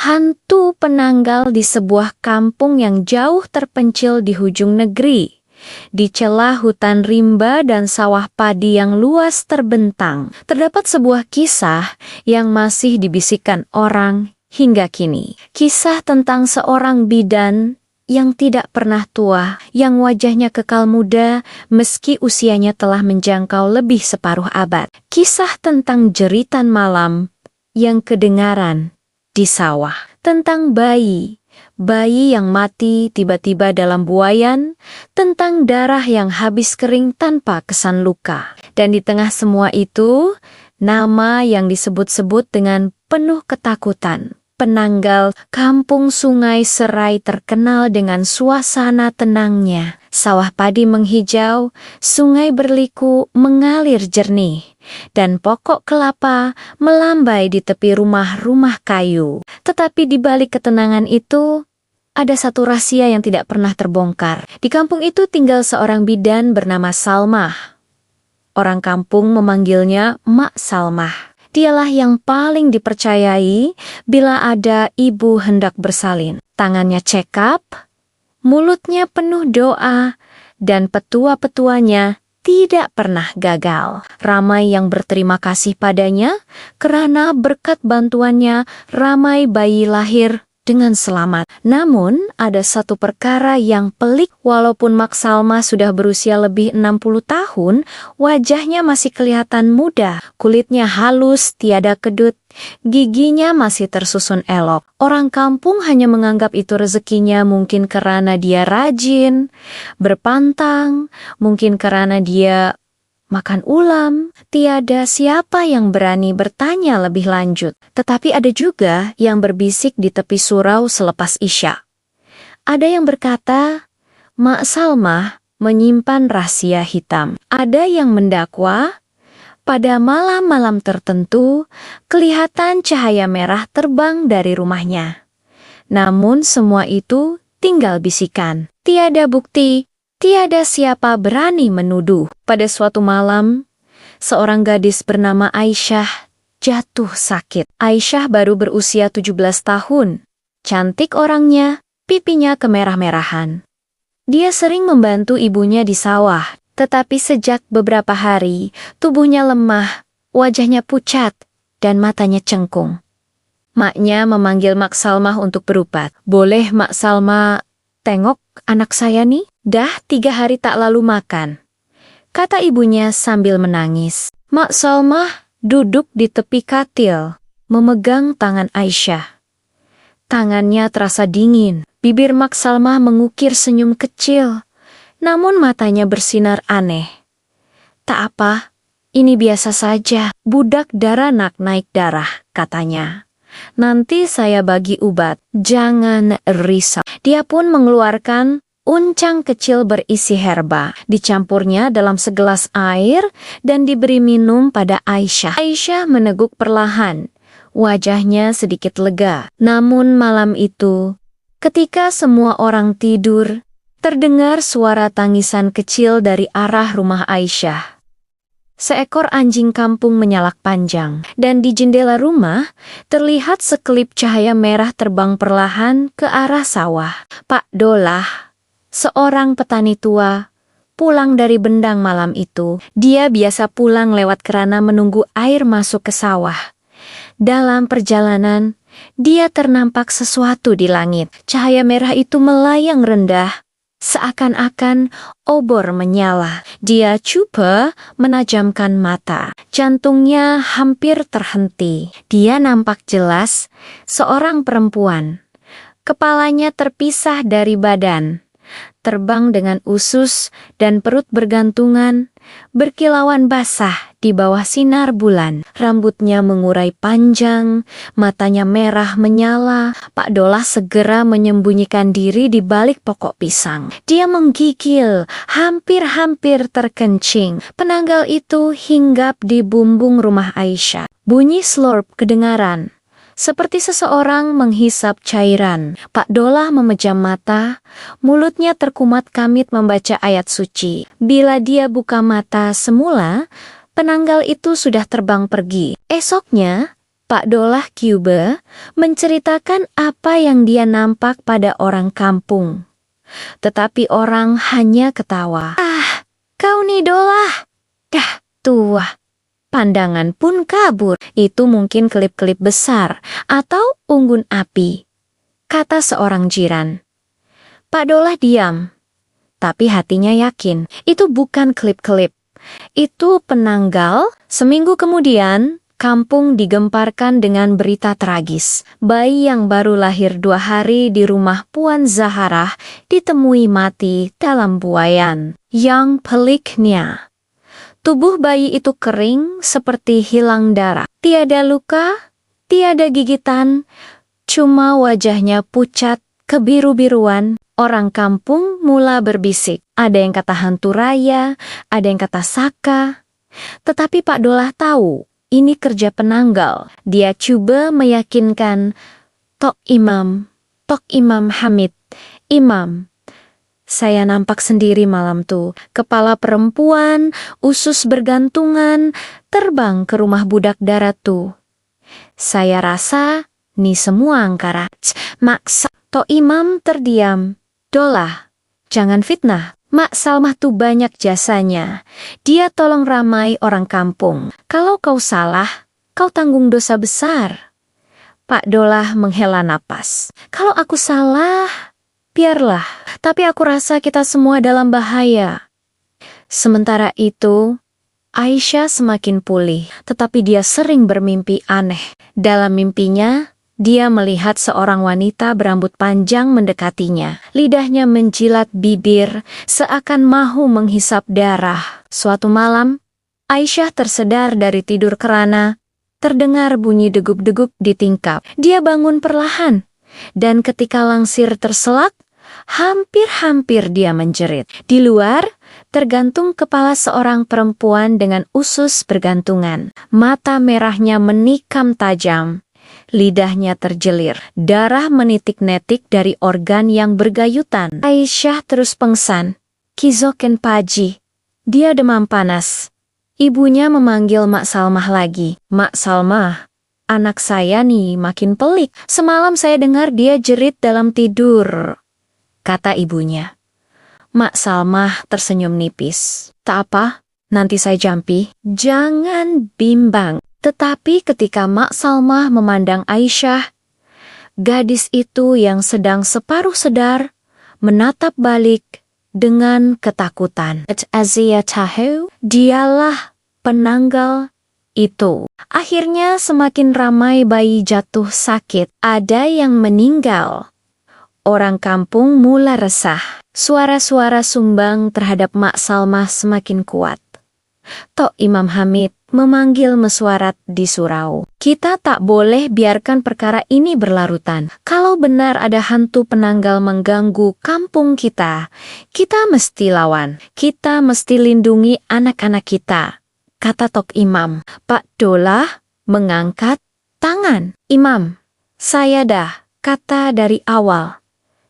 hantu penanggal di sebuah kampung yang jauh terpencil di ujung negeri. Di celah hutan rimba dan sawah padi yang luas terbentang, terdapat sebuah kisah yang masih dibisikkan orang hingga kini. Kisah tentang seorang bidan yang tidak pernah tua, yang wajahnya kekal muda meski usianya telah menjangkau lebih separuh abad. Kisah tentang jeritan malam yang kedengaran di sawah, tentang bayi yang mati tiba-tiba dalam buayan, tentang darah yang habis kering tanpa kesan luka. Dan di tengah semua itu, nama yang disebut-sebut dengan penuh ketakutan. Penanggal kampung Sungai Serai terkenal dengan suasana tenangnya. Sawah padi menghijau, sungai berliku mengalir jernih, dan pokok kelapa melambai di tepi rumah-rumah kayu. Tetapi di balik ketenangan itu, ada satu rahasia yang tidak pernah terbongkar. Di kampung itu tinggal seorang bidan bernama Salmah. Orang kampung memanggilnya Mak Salmah. Dialah yang paling dipercayai bila ada ibu hendak bersalin. Tangannya cekap, mulutnya penuh doa, dan petua-petuanya tidak pernah gagal. Ramai yang berterima kasih padanya karena berkat bantuannya ramai bayi lahir dengan selamat. Namun, ada satu perkara yang pelik. Walaupun Mak Salma sudah berusia lebih 60 tahun, wajahnya masih kelihatan muda. Kulitnya halus, tiada kedut, giginya masih tersusun elok. Orang kampung hanya menganggap itu rezekinya, mungkin karena dia rajin, berpantang, mungkin karena dia makan ulam. Tiada siapa yang berani bertanya lebih lanjut. Tetapi ada juga yang berbisik di tepi surau selepas Isya. Ada yang berkata, Mak Salmah menyimpan rahasia hitam. Ada yang mendakwa, pada malam-malam tertentu, kelihatan cahaya merah terbang dari rumahnya. Namun semua itu tinggal bisikan. Tiada bukti, tiada siapa berani menuduh. Pada suatu malam, seorang gadis bernama Aisyah jatuh sakit. Aisyah baru berusia 17 tahun. Cantik orangnya, pipinya kemerah-merahan. Dia sering membantu ibunya di sawah, tetapi sejak beberapa hari, tubuhnya lemah, wajahnya pucat, dan matanya cengkung. Maknya memanggil Mak Salmah untuk berobat. Boleh Mak Salmah tengok anak saya nih? Dah 3 hari tak lalu makan, kata ibunya sambil menangis. Mak Salmah duduk di tepi katil, memegang tangan Aisyah. Tangannya terasa dingin. Bibir Mak Salmah mengukir senyum kecil, namun matanya bersinar aneh. Tak apa, ini biasa saja. Budak daranak naik darah, katanya. Nanti saya bagi obat, jangan risau. Dia pun mengeluarkan uncang kecil berisi herba. Dicampurnya dalam segelas air dan diberi minum pada Aisyah. Aisyah meneguk perlahan. Wajahnya sedikit lega. Namun malam itu, ketika semua orang tidur, terdengar suara tangisan kecil dari arah rumah Aisyah. Seekor anjing kampung menyalak panjang, dan di jendela rumah terlihat sekelip cahaya merah terbang perlahan ke arah sawah. Pak Dolah, seorang petani tua, pulang dari Bendang malam itu. Dia biasa pulang lewat kerana menunggu air masuk ke sawah. Dalam perjalanan, dia ternampak sesuatu di langit. Cahaya merah itu melayang rendah, seakan-akan obor menyala. Dia coba menajamkan mata. Jantungnya hampir terhenti. Dia nampak jelas seorang perempuan. Kepalanya terpisah dari badan, terbang dengan usus dan perut bergantungan, berkilauan basah di bawah sinar bulan. Rambutnya mengurai panjang, matanya merah menyala. Pak Dolah segera menyembunyikan diri di balik pokok pisang. Dia menggigil, hampir-hampir terkencing. Penanggal itu hinggap di bumbung rumah Aisyah. Bunyi slurp kedengaran, seperti seseorang menghisap cairan. Pak Dolah memejam mata, mulutnya terkumat kamit membaca ayat suci. Bila dia buka mata semula, penanggal itu sudah terbang pergi. Esoknya, Pak Dolah Cube menceritakan apa yang dia nampak pada orang kampung. Tetapi orang hanya ketawa. "Ah, kau nih Dolah, dah tua." Pandangan pun kabur. "Itu mungkin kelip-kelip besar atau unggun api," kata seorang jiran. Pak Dolah diam, tapi hatinya yakin itu bukan kelip-kelip. Itu penanggal. Seminggu kemudian, kampung digemparkan dengan berita tragis. Bayi yang baru lahir 2 hari di rumah Puan Zaharah ditemui mati dalam buayan. Yang peliknya, tubuh bayi itu kering seperti hilang darah. Tiada luka, tiada gigitan, cuma wajahnya pucat, kebiru-biruan. Orang kampung mula berbisik. Ada yang kata hantu raya, ada yang kata saka. Tetapi Pak Dolah tahu, ini kerja penanggal. Dia coba meyakinkan, Tok Imam Hamid, Imam. Saya nampak sendiri malam tuh, kepala perempuan, usus bergantungan, terbang ke rumah budak darat tuh. Saya rasa, nih semua angkara. Maksa. Tok Imam terdiam. Dolah, jangan fitnah. Mak Salmah tuh banyak jasanya. Dia tolong ramai orang kampung. Kalau kau salah, kau tanggung dosa besar. Pak Dolah menghela napas. Kalau aku salah, biarlah. Tapi aku rasa kita semua dalam bahaya. Sementara itu, Aisyah semakin pulih, tetapi dia sering bermimpi aneh. Dalam mimpinya, dia melihat seorang wanita berambut panjang mendekatinya. Lidahnya menjilat bibir, seakan mahu menghisap darah. Suatu malam, Aisyah tersedar dari tidur kerana. Terdengar bunyi degup-degup di tingkap. Dia bangun perlahan, dan ketika langsir terselak, hampir-hampir dia menjerit. Di luar, tergantung kepala seorang perempuan dengan usus bergantungan. Mata merahnya menikam tajam. Lidahnya terjelir, darah menitik-netik dari organ yang bergayutan. Aisyah terus pengsan. Kizoken Paji. Dia demam panas. Ibunya memanggil Mak Salmah lagi. Mak Salmah, anak saya nih makin pelik. Semalam saya dengar dia jerit dalam tidur, kata ibunya. Mak Salmah tersenyum nipis. Tak apa, nanti saya jampi. Jangan bimbang. Tetapi ketika Mak Salmah memandang Aisyah, gadis itu yang sedang separuh sedar, menatap balik dengan ketakutan. Azia tahu, dialah penanggal itu. Akhirnya semakin ramai bayi jatuh sakit. Ada yang meninggal. Orang kampung mula resah. Suara-suara sumbang terhadap Mak Salmah semakin kuat. Tok Imam Hamid memanggil mesuarat di surau. Kita tak boleh biarkan perkara ini berlarutan. Kalau benar ada hantu penanggal mengganggu kampung kita, kita mesti lawan. Kita mesti lindungi anak-anak kita, kata Tok Imam. Pak Dolah mengangkat tangan. Imam, saya dah kata dari awal.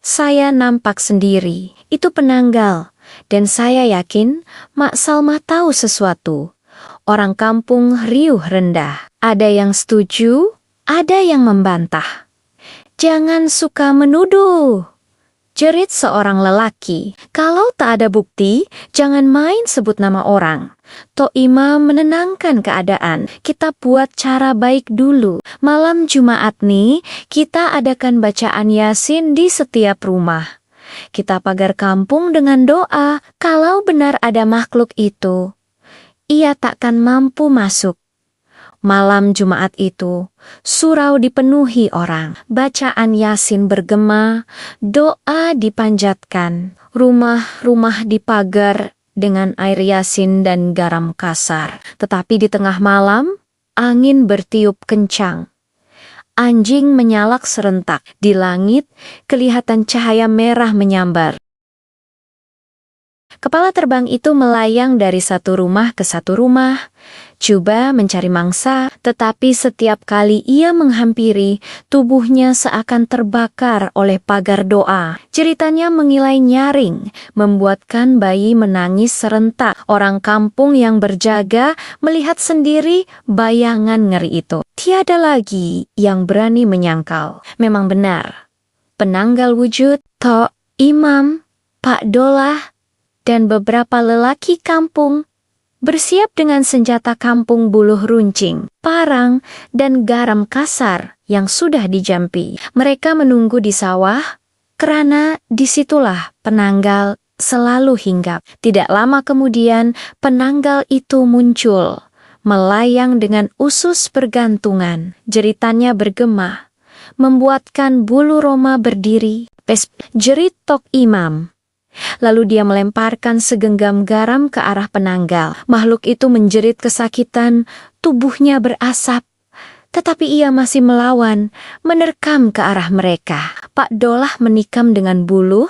Saya nampak sendiri, itu penanggal. Dan saya yakin Mak Salmah tahu sesuatu. Orang kampung riuh rendah. Ada yang setuju, ada yang membantah. Jangan suka menuduh, jerit seorang lelaki. Kalau tak ada bukti, jangan main sebut nama orang. Tok Imam menenangkan keadaan. Kita buat cara baik dulu. Malam Jumat nih, kita adakan bacaan Yasin di setiap rumah. Kita pagar kampung dengan doa. Kalau benar ada makhluk itu, ia takkan mampu masuk. Malam Jumat itu, surau dipenuhi orang. Bacaan Yasin bergema, doa dipanjatkan. Rumah-rumah dipagar dengan air Yasin dan garam kasar. Tetapi di tengah malam, angin bertiup kencang. Anjing menyalak serentak. Di langit, kelihatan cahaya merah menyambar. Kepala terbang itu melayang dari satu rumah ke satu rumah, coba mencari mangsa, tetapi setiap kali ia menghampiri, tubuhnya seakan terbakar oleh pagar doa. Ceritanya mengilai nyaring, membuatkan bayi menangis serentak. Orang kampung yang berjaga melihat sendiri bayangan ngeri itu. Tiada lagi yang berani menyangkal. Memang benar, penanggal wujud, Tok Imam, Pak Dolah, dan beberapa lelaki kampung bersiap dengan senjata kampung buluh runcing, parang, dan garam kasar yang sudah dijampi. Mereka menunggu di sawah, kerana disitulah penanggal selalu hinggap. Tidak lama kemudian, penanggal itu muncul, melayang dengan usus bergantungan. Jeritannya bergema, membuatkan bulu roma berdiri. Jerit Tok Imam. Lalu dia melemparkan segenggam garam ke arah penanggal. Makhluk itu menjerit kesakitan, tubuhnya berasap. Tetapi ia masih melawan, menerkam ke arah mereka. Pak Dolah menikam dengan bulu,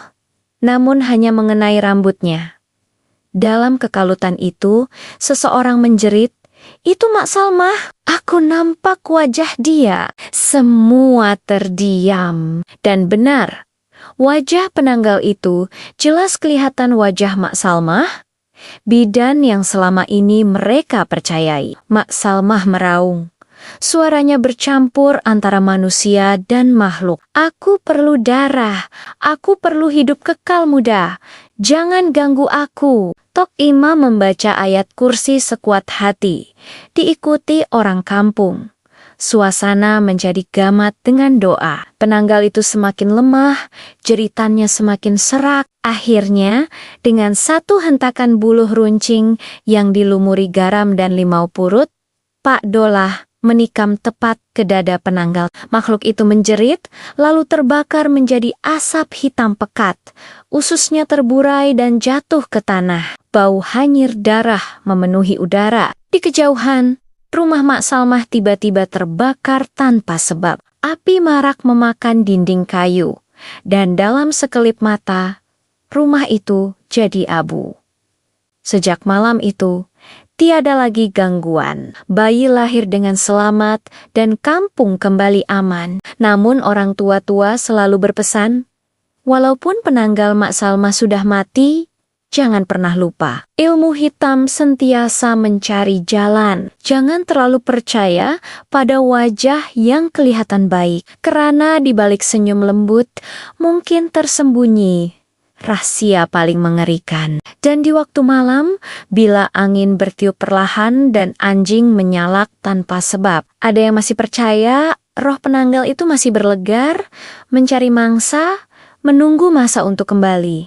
namun hanya mengenai rambutnya. Dalam kekalutan itu, seseorang menjerit, "Itu Mak Salmah, aku nampak wajah dia." Semua terdiam. Dan benar, wajah penanggal itu jelas kelihatan wajah Mak Salmah, bidan yang selama ini mereka percayai. Mak Salmah meraung. Suaranya bercampur antara manusia dan makhluk. "Aku perlu darah, aku perlu hidup kekal muda. Jangan ganggu aku." Tok Imam membaca ayat kursi sekuat hati, diikuti orang kampung. Suasana menjadi gamat dengan doa. Penanggal itu semakin lemah, jeritannya semakin serak. Akhirnya, dengan satu hentakan buluh runcing yang dilumuri garam dan limau purut, Pak Dolah menikam tepat ke dada penanggal. Makhluk itu menjerit, lalu terbakar menjadi asap hitam pekat. Ususnya terburai dan jatuh ke tanah. Bau hanyir darah memenuhi udara. Di kejauhan, rumah Mak Salmah tiba-tiba terbakar tanpa sebab. Api marak memakan dinding kayu, dan dalam sekelip mata, rumah itu jadi abu. Sejak malam itu, tiada lagi gangguan. Bayi lahir dengan selamat dan kampung kembali aman. Namun orang tua-tua selalu berpesan, walaupun penanggal Mak Salmah sudah mati, jangan pernah lupa, ilmu hitam sentiasa mencari jalan. Jangan terlalu percaya pada wajah yang kelihatan baik, karena di balik senyum lembut mungkin tersembunyi rahasia paling mengerikan. Dan di waktu malam, bila angin bertiup perlahan dan anjing menyalak tanpa sebab, ada yang masih percaya roh penanggal itu masih berlegar, mencari mangsa, menunggu masa untuk kembali.